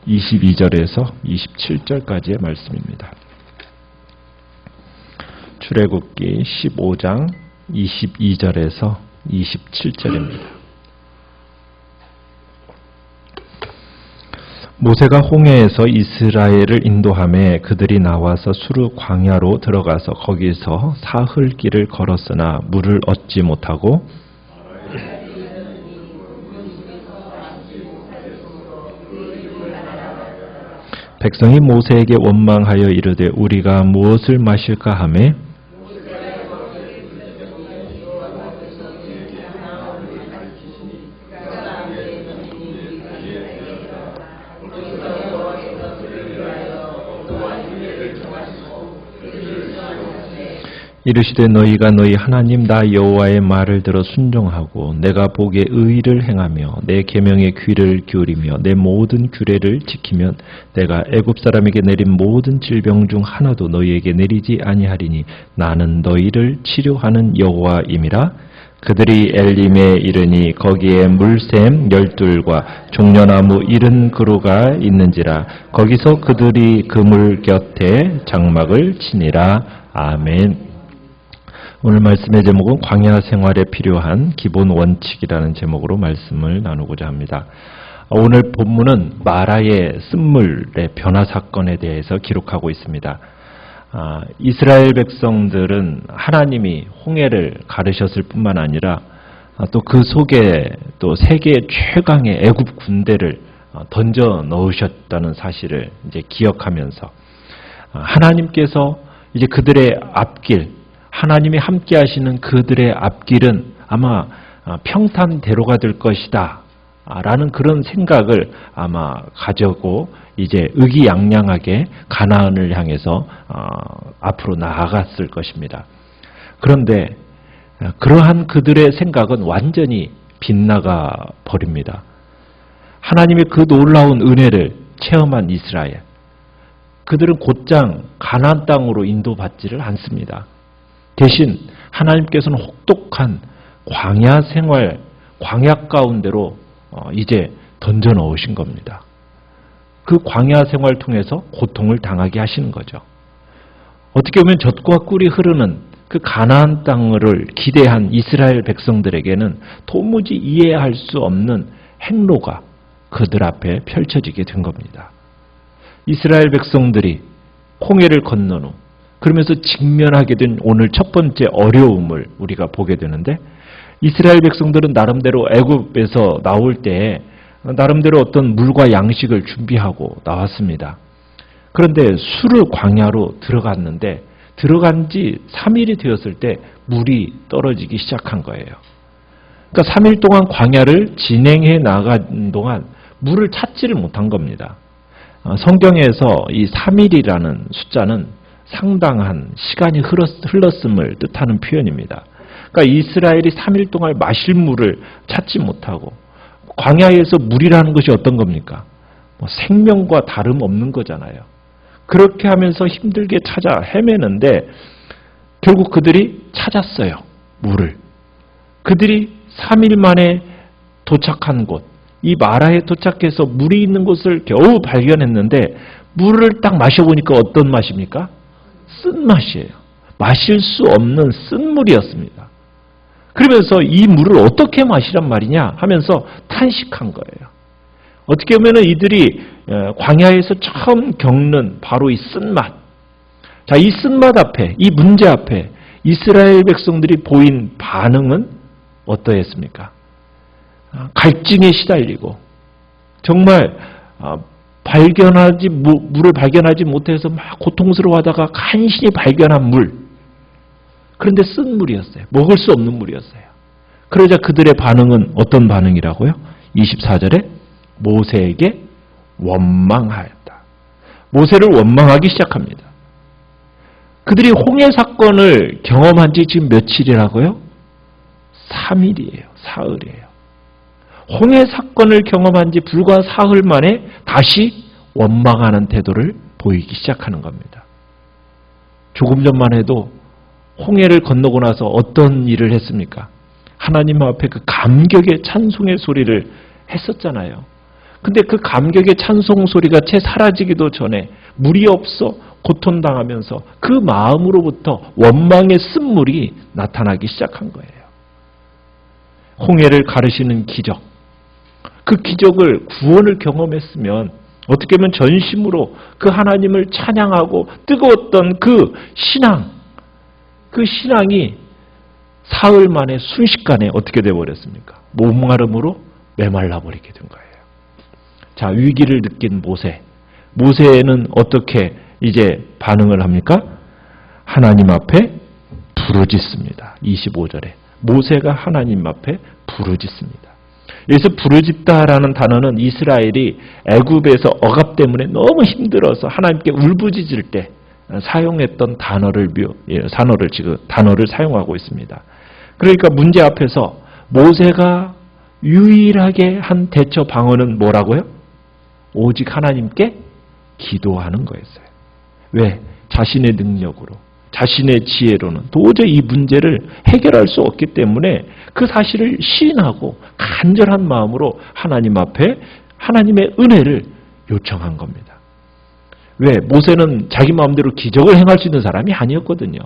22절에서 27절까지의 말씀입니다. 출애굽기 15장 22절에서 27절입니다. 모세가 홍해에서 이스라엘을 인도하매 그들이 나와서 수르 광야로 들어가서 거기서 사흘 길을 걸었으나 물을 얻지 못하고 백성이 모세에게 원망하여 이르되 우리가 무엇을 마실까 하매 이르시되 너희가 너희 하나님 나 여호와의 말을 들어 순종하고 내가 보기에 의를 행하며 내 계명에 귀를 기울이며 내 모든 규례를 지키면 내가 애굽 사람에게 내린 모든 질병 중 하나도 너희에게 내리지 아니하리니 나는 너희를 치료하는 여호와임이라. 그들이 엘림에 이르니 거기에 물샘 12과 종려나무 70그루가 있는지라. 거기서 그들이 그물 곁에 장막을 치니라. 아멘. 오늘 말씀의 제목은 광야 생활에 필요한 기본 원칙이라는 제목으로 말씀을 나누고자 합니다. 오늘 본문은 마라의 쓴물의 변화 사건에 대해서 기록하고 있습니다. 이스라엘 백성들은 하나님이 홍해를 가르셨을 뿐만 아니라 또 그 속에 또 세계 최강의 애굽 군대를 던져 넣으셨다는 사실을 이제 기억하면서 하나님께서 이제 그들의 앞길, 하나님이 함께 하시는 그들의 앞길은 아마 평탄대로가 될 것이다 라는 그런 생각을 아마 가지고 이제 의기양양하게 가나안을 향해서 앞으로 나아갔을 것입니다. 그런데 그러한 그들의 생각은 완전히 빗나가 버립니다. 하나님의 그 놀라운 은혜를 체험한 이스라엘, 그들은 곧장 가나안 땅으로 인도받지를 않습니다. 대신 하나님께서는 혹독한 광야 생활, 광야 가운데로 이제 던져 넣으신 겁니다. 그 광야 생활 통해서 고통을 당하게 하시는 거죠. 어떻게 보면 젖과 꿀이 흐르는 그 가나안 땅을 기대한 이스라엘 백성들에게는 도무지 이해할 수 없는 행로가 그들 앞에 펼쳐지게 된 겁니다. 이스라엘 백성들이 홍해를 건넌 후 그러면서 직면하게 된 오늘 첫 번째 어려움을 우리가 보게 되는데, 이스라엘 백성들은 나름대로 애굽에서 나올 때 나름대로 어떤 물과 양식을 준비하고 나왔습니다. 그런데 수르 광야로 들어갔는데 들어간 지 3일이 되었을 때 물이 떨어지기 시작한 거예요. 그러니까 3일 동안 광야를 진행해 나간 동안 물을 찾지를 못한 겁니다. 성경에서 이 3일이라는 숫자는 상당한 시간이 흘렀음을 뜻하는 표현입니다. 그러니까 이스라엘이 3일 동안 마실 물을 찾지 못하고, 광야에서 물이라는 것이 어떤 겁니까? 생명과 다름없는 거잖아요. 그렇게 하면서 힘들게 찾아 헤매는데 결국 그들이 찾았어요. 물을. 그들이 3일 만에 도착한 곳, 이 마라에 도착해서 물이 있는 곳을 겨우 발견했는데 물을 딱 마셔보니까 어떤 맛입니까? 쓴맛이에요. 마실 수 없는 쓴물이었습니다. 그러면서 이 물을 어떻게 마시란 말이냐 하면서 탄식한 거예요. 어떻게 보면 이들이 광야에서 처음 겪는 바로 이 쓴맛. 자, 이 쓴맛 앞에, 이 문제 앞에 이스라엘 백성들이 보인 반응은 어떠했습니까? 갈증에 시달리고 정말 물을 발견하지 못해서 막 고통스러워하다가 간신히 발견한 물. 그런데 쓴 물이었어요. 먹을 수 없는 물이었어요. 그러자 그들의 반응은 어떤 반응이라고요? 24절에 모세에게 원망하였다. 모세를 원망하기 시작합니다. 그들이 홍해 사건을 경험한 지 지금 며칠이라고요? 3일이에요. 사흘이에요. 홍해 사건을 경험한 지 불과 사흘 만에 다시 원망하는 태도를 보이기 시작하는 겁니다. 조금 전만 해도 홍해를 건너고 나서 어떤 일을 했습니까? 하나님 앞에 그 감격의 찬송의 소리를 했었잖아요. 근데 그 감격의 찬송 소리가 채 사라지기도 전에 물이 없어 고통당하면서 그 마음으로부터 원망의 쓴물이 나타나기 시작한 거예요. 홍해를 가르시는 기적. 그 기적을 구원을 경험했으면 어떻게 보면 전심으로 그 하나님을 찬양하고 뜨거웠던 그 신앙, 그 신앙이 사흘 만에 순식간에 어떻게 되어버렸습니까? 목마름으로 메말라 버리게 된 거예요. 자, 위기를 느낀 모세. 모세는 어떻게 이제 반응을 합니까? 하나님 앞에 부르짖습니다. 25절에. 모세가 하나님 앞에 부르짖습니다. 여기서 부르짖다라는 단어는 이스라엘이 애굽에서 억압 때문에 너무 힘들어서 하나님께 울부짖을 때 사용했던 단어를 지금 단어를 사용하고 있습니다. 그러니까 문제 앞에서 모세가 유일하게 한 대처 방언은 뭐라고요? 오직 하나님께 기도하는 거였어요. 왜? 자신의 능력으로, 자신의 지혜로는 도저히 이 문제를 해결할 수 없기 때문에 그 사실을 시인하고 간절한 마음으로 하나님 앞에 하나님의 은혜를 요청한 겁니다. 왜? 모세는 자기 마음대로 기적을 행할 수 있는 사람이 아니었거든요.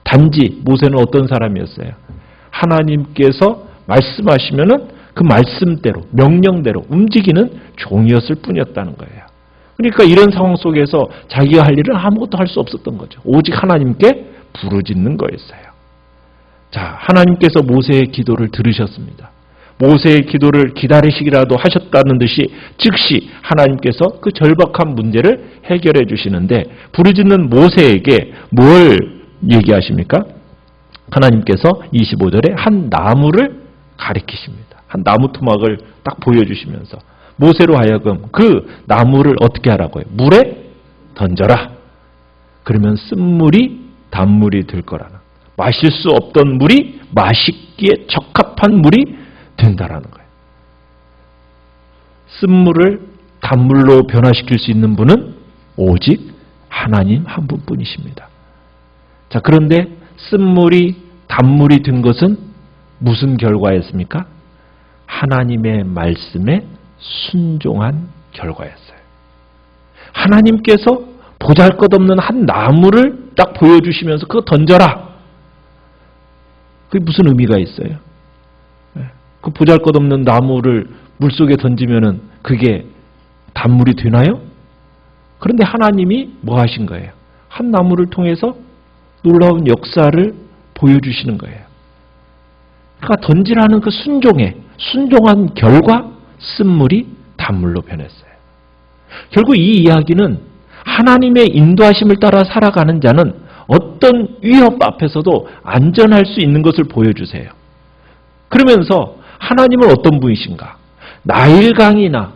단지 모세는 어떤 사람이었어요? 하나님께서 말씀하시면은 그 말씀대로, 명령대로 움직이는 종이었을 뿐이었다는 거예요. 그러니까 이런 상황 속에서 자기가 할 일은 아무것도 할 수 없었던 거죠. 오직 하나님께 부르짖는 거였어요. 자, 하나님께서 모세의 기도를 들으셨습니다. 모세의 기도를 기다리시기라도 하셨다는 듯이 즉시 하나님께서 그 절박한 문제를 해결해 주시는데 부르짖는 모세에게 뭘 얘기하십니까? 하나님께서 25절에 한 나무를 가리키십니다. 한 나무 토막을 딱 보여주시면서 모세로 하여금 그 나무를 어떻게 하라고요? 물에 던져라. 그러면 쓴물이 단물이 될 거라는, 마실 수 없던 물이 마시기에 적합한 물이 된다라는 거예요. 쓴물을 단물로 변화시킬 수 있는 분은 오직 하나님 한 분뿐이십니다. 자, 그런데 쓴물이 단물이 된 것은 무슨 결과였습니까? 하나님의 말씀에 순종한 결과였어요. 하나님께서 보잘것없는 한 나무를 딱 보여주시면서 그거 던져라. 그게 무슨 의미가 있어요? 그 보잘것없는 나무를 물속에 던지면은 그게 단물이 되나요? 그런데 하나님이 뭐 하신 거예요? 한 나무를 통해서 놀라운 역사를 보여주시는 거예요. 그러니까 던지라는 그 순종한 결과 쓴물이 단물로 변했어요. 결국 이 이야기는 하나님의 인도하심을 따라 살아가는 자는 어떤 위협 앞에서도 안전할 수 있는 것을 보여주세요. 그러면서 하나님은 어떤 분이신가? 나일강이나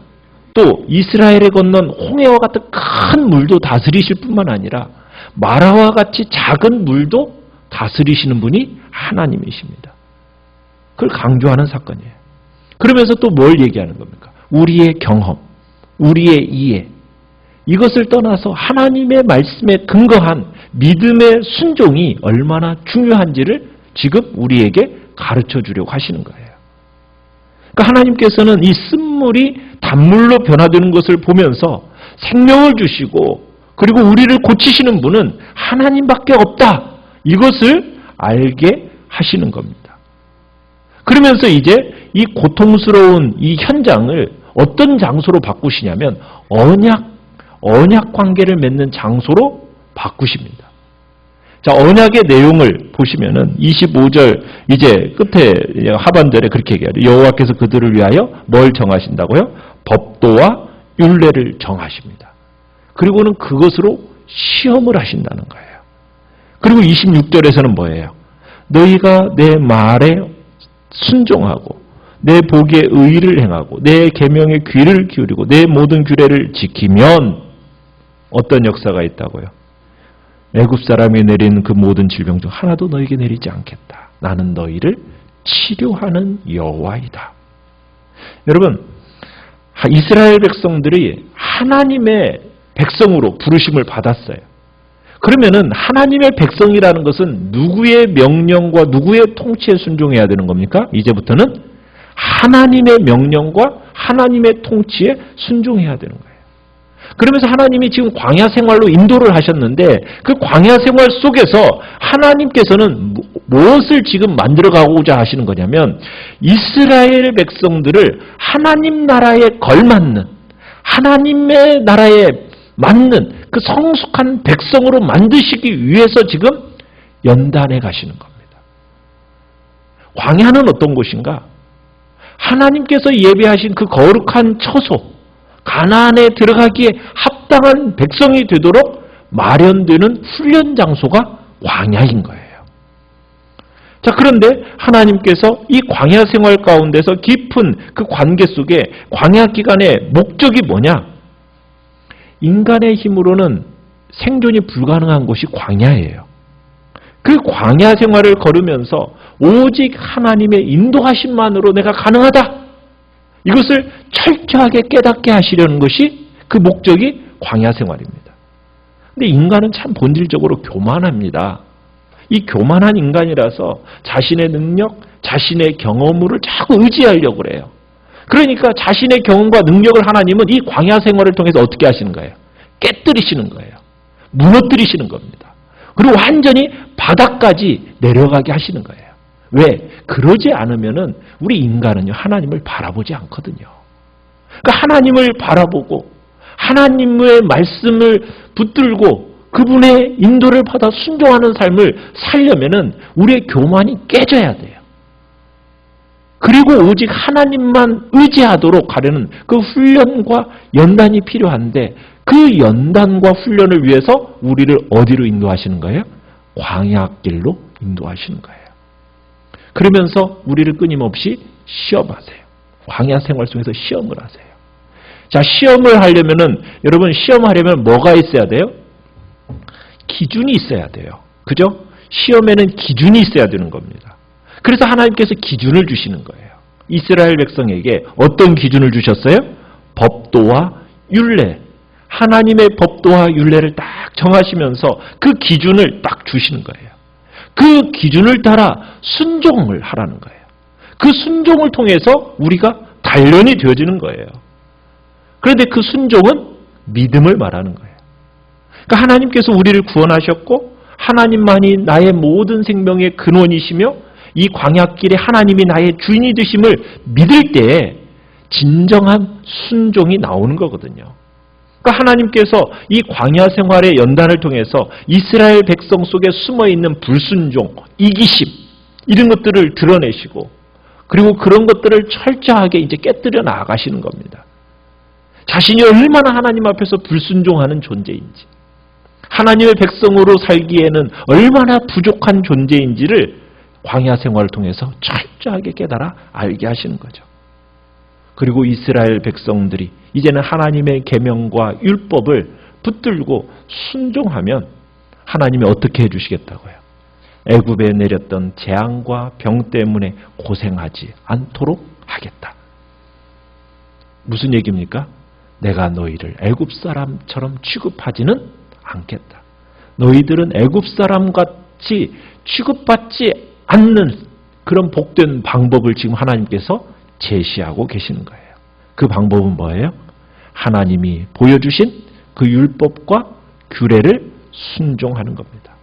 또 이스라엘에 건넌 홍해와 같은 큰 물도 다스리실 뿐만 아니라 마라와 같이 작은 물도 다스리시는 분이 하나님이십니다. 그걸 강조하는 사건이에요. 그러면서 또 뭘 얘기하는 겁니까? 우리의 경험, 우리의 이해, 이것을 떠나서 하나님의 말씀에 근거한 믿음의 순종이 얼마나 중요한지를 지금 우리에게 가르쳐 주려고 하시는 거예요. 그러니까 하나님께서는 이 쓴물이 단물로 변화되는 것을 보면서 생명을 주시고 그리고 우리를 고치시는 분은 하나님밖에 없다. 이것을 알게 하시는 겁니다. 그러면서 이제 이 고통스러운 이 현장을 어떤 장소로 바꾸시냐면 언약 관계를 맺는 장소로 바꾸십니다. 자, 언약의 내용을 보시면은 25절 이제 끝에 하반절에 그렇게 얘기해요. 여호와께서 그들을 위하여 뭘 정하신다고요? 법도와 율례를 정하십니다. 그리고는 그것으로 시험을 하신다는 거예요. 그리고 26절에서는 뭐예요? 너희가 내 말에 순종하고 내 보기에 의를 행하고 내 계명에 귀를 기울이고 내 모든 규례를 지키면 어떤 역사가 있다고요? 애굽 사람이 내린 그 모든 질병 중 하나도 너에게 내리지 않겠다. 나는 너희를 치료하는 여호와이다. 여러분, 이스라엘 백성들이 하나님의 백성으로 부르심을 받았어요. 그러면은 하나님의 백성이라는 것은 누구의 명령과 누구의 통치에 순종해야 되는 겁니까? 이제부터는 하나님의 명령과 하나님의 통치에 순종해야 되는 거예요. 그러면서 하나님이 지금 광야 생활로 인도를 하셨는데 그 광야 생활 속에서 하나님께서는 무엇을 지금 만들어가고자 하시는 거냐면 이스라엘 백성들을 하나님 나라에 걸맞는 하나님의 나라에 맞는 그 성숙한 백성으로 만드시기 위해서 지금 연단해 가시는 겁니다. 광야는 어떤 곳인가? 하나님께서 예비하신 그 거룩한 처소, 가나안에 들어가기에 합당한 백성이 되도록 마련되는 훈련 장소가 광야인 거예요. 자, 그런데 하나님께서 이 광야 생활 가운데서 깊은 그 관계 속에 광야 기간의 목적이 뭐냐? 인간의 힘으로는 생존이 불가능한 곳이 광야예요. 그 광야 생활을 걸으면서 오직 하나님의 인도하심만으로 내가 가능하다. 이것을 철저하게 깨닫게 하시려는 것이 그 목적이 광야 생활입니다. 근데 인간은 참 본질적으로 교만합니다. 이 교만한 인간이라서 자신의 능력, 자신의 경험을 자꾸 의지하려고 그래요. 그러니까 자신의 경험과 능력을 하나님은 이 광야 생활을 통해서 어떻게 하시는 거예요? 깨뜨리시는 거예요. 무너뜨리시는 겁니다. 그리고 완전히 바닥까지 내려가게 하시는 거예요. 왜? 그러지 않으면은 우리 인간은요, 하나님을 바라보지 않거든요. 그러니까 하나님을 바라보고 하나님의 말씀을 붙들고 그분의 인도를 받아 순종하는 삶을 살려면은 우리의 교만이 깨져야 돼요. 그리고 오직 하나님만 의지하도록 하려는 그 훈련과 연단이 필요한데 그 연단과 훈련을 위해서 우리를 어디로 인도하시는 거예요? 광야길로 인도하시는 거예요. 그러면서 우리를 끊임없이 시험하세요. 광야 생활 속에서 시험을 하세요. 자, 시험을 하려면은 여러분 시험하려면 뭐가 있어야 돼요? 기준이 있어야 돼요. 그죠? 시험에는 기준이 있어야 되는 겁니다. 그래서 하나님께서 기준을 주시는 거예요. 이스라엘 백성에게 어떤 기준을 주셨어요? 법도와 율례. 하나님의 법도와 율례를 딱 정하시면서 그 기준을 딱 주시는 거예요. 그 기준을 따라 순종을 하라는 거예요. 그 순종을 통해서 우리가 단련이 되어지는 거예요. 그런데 그 순종은 믿음을 말하는 거예요. 그러니까 하나님께서 우리를 구원하셨고 하나님만이 나의 모든 생명의 근원이시며 이 광야길에 하나님이 나의 주인이 되심을 믿을 때에 진정한 순종이 나오는 거거든요. 그러니까 하나님께서 이 광야 생활의 연단을 통해서 이스라엘 백성 속에 숨어있는 불순종, 이기심 이런 것들을 드러내시고 그리고 그런 것들을 철저하게 이제 깨뜨려 나가시는 겁니다. 자신이 얼마나 하나님 앞에서 불순종하는 존재인지 하나님의 백성으로 살기에는 얼마나 부족한 존재인지를 광야 생활을 통해서 철저하게 깨달아 알게 하시는 거죠. 그리고 이스라엘 백성들이 이제는 하나님의 계명과 율법을 붙들고 순종하면 하나님이 어떻게 해주시겠다고요? 애굽에 내렸던 재앙과 병 때문에 고생하지 않도록 하겠다. 무슨 얘기입니까? 내가 너희를 애굽 사람처럼 취급하지는 않겠다. 너희들은 애굽 사람같이 취급받지 않는 그런 복된 방법을 지금 하나님께서 제시하고 계시는 거예요. 그 방법은 뭐예요? 하나님이 보여주신 그 율법과 규례를 순종하는 겁니다.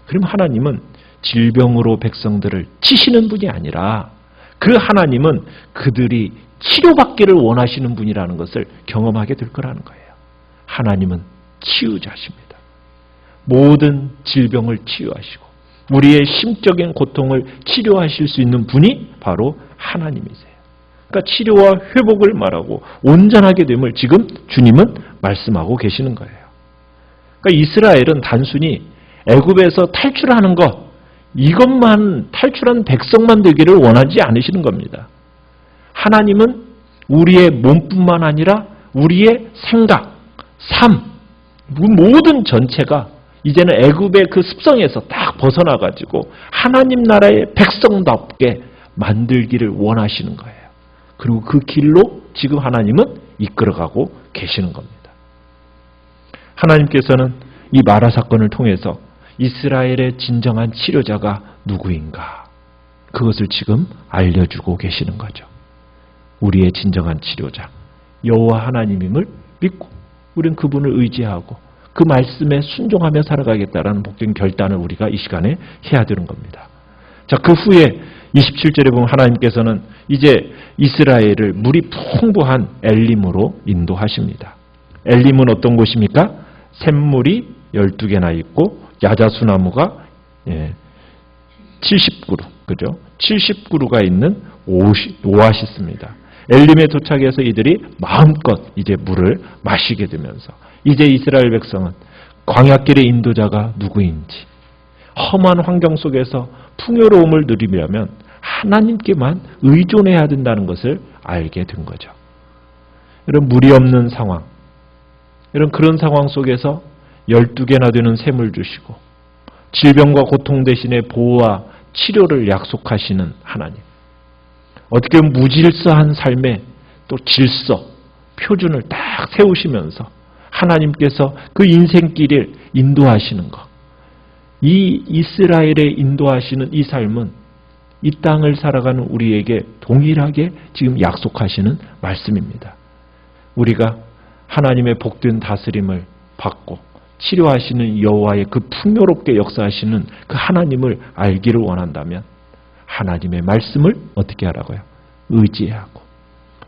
그럼 하나님은 질병으로 백성들을 치시는 분이 아니라 그 하나님은 그들이 치료받기를 원하시는 분이라는 것을 경험하게 될 거라는 거예요. 하나님은 치유자십니다. 모든 질병을 치유하시고 우리의 심적인 고통을 치료하실 수 있는 분이 바로 하나님이세요. 그러니까 치료와 회복을 말하고 온전하게 됨을 지금 주님은 말씀하고 계시는 거예요. 그러니까 이스라엘은 단순히 애굽에서 탈출하는 것, 이것만 탈출한 백성만 되기를 원하지 않으시는 겁니다. 하나님은 우리의 몸뿐만 아니라 우리의 생각, 삶, 모든 전체가 이제는 애굽의 그 습성에서 딱 벗어나가지고 하나님 나라의 백성답게 만들기를 원하시는 거예요. 그리고 그 길로 지금 하나님은 이끌어가고 계시는 겁니다. 하나님께서는 이 마라 사건을 통해서 이스라엘의 진정한 치료자가 누구인가? 그것을 지금 알려주고 계시는 거죠. 우리의 진정한 치료자 여호와 하나님임을 믿고 우리는 그분을 의지하고 그 말씀에 순종하며 살아가겠다라는 복된 결단을 우리가 이 시간에 해야 되는 겁니다. 자, 그 후에 27절에 보면 하나님께서는 이제 이스라엘을 물이 풍부한 엘림으로 인도하십니다. 엘림은 어떤 곳입니까? 샘물이 12개나 있고 야자수나무가 70그루, 그죠? 70그루가 있는 오아시스입니다. 엘림에 도착해서 이들이 마음껏 이제 물을 마시게 되면서 이제 이스라엘 백성은 광야길의 인도자가 누구인지 험한 환경 속에서 풍요로움을 누리려면 하나님께만 의존해야 된다는 것을 알게 된 거죠. 이런 물이 없는 상황, 이런 그런 상황 속에서 12개나 되는 샘을 주시고 질병과 고통 대신에 보호와 치료를 약속하시는 하나님. 어떻게 보면 무질서한 삶의 또 질서, 표준을 딱 세우시면서 하나님께서 그 인생길을 인도하시는 것. 이 이스라엘에 인도하시는 이 삶은 이 땅을 살아가는 우리에게 동일하게 지금 약속하시는 말씀입니다. 우리가 하나님의 복된 다스림을 받고 치료하시는 여호와의 그 풍요롭게 역사하시는 그 하나님을 알기를 원한다면 하나님의 말씀을 어떻게 하라고요? 의지하고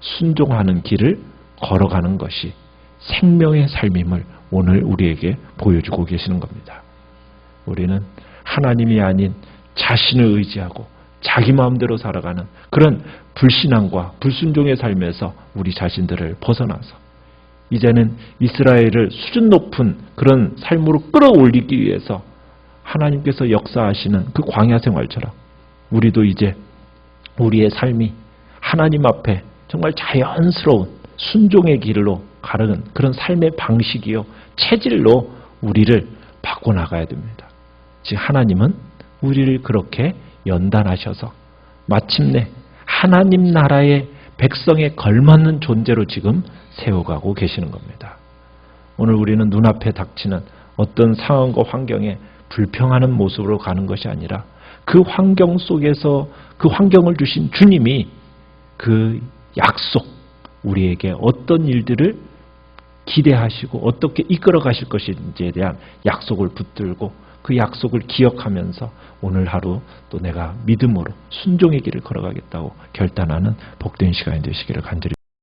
순종하는 길을 걸어가는 것이 생명의 삶임을 오늘 우리에게 보여주고 계시는 겁니다. 우리는 하나님이 아닌 자신을 의지하고 자기 마음대로 살아가는 그런 불신앙과 불순종의 삶에서 우리 자신들을 벗어나서 이제는 이스라엘을 수준 높은 그런 삶으로 끌어올리기 위해서 하나님께서 역사하시는 그 광야 생활처럼 우리도 이제 우리의 삶이 하나님 앞에 정말 자연스러운 순종의 길로 가르는 그런 삶의 방식이요 체질로 우리를 바꿔나가야 됩니다. 즉 하나님은 우리를 그렇게 연단하셔서 마침내 하나님 나라의 백성에 걸맞는 존재로 지금 세워가고 계시는 겁니다. 오늘 우리는 눈앞에 닥치는 어떤 상황과 환경에 불평하는 모습으로 가는 것이 아니라 그 환경 속에서 그 환경을 주신 주님이 그 약속, 우리에게 어떤 일들을 기대하시고 어떻게 이끌어 가실 것인지에 대한 약속을 붙들고 그 약속을 기억하면서 오늘 하루 또 내가 믿음으로 순종의 길을 걸어가겠다고 결단하는 복된 시간이 되시기를 간절히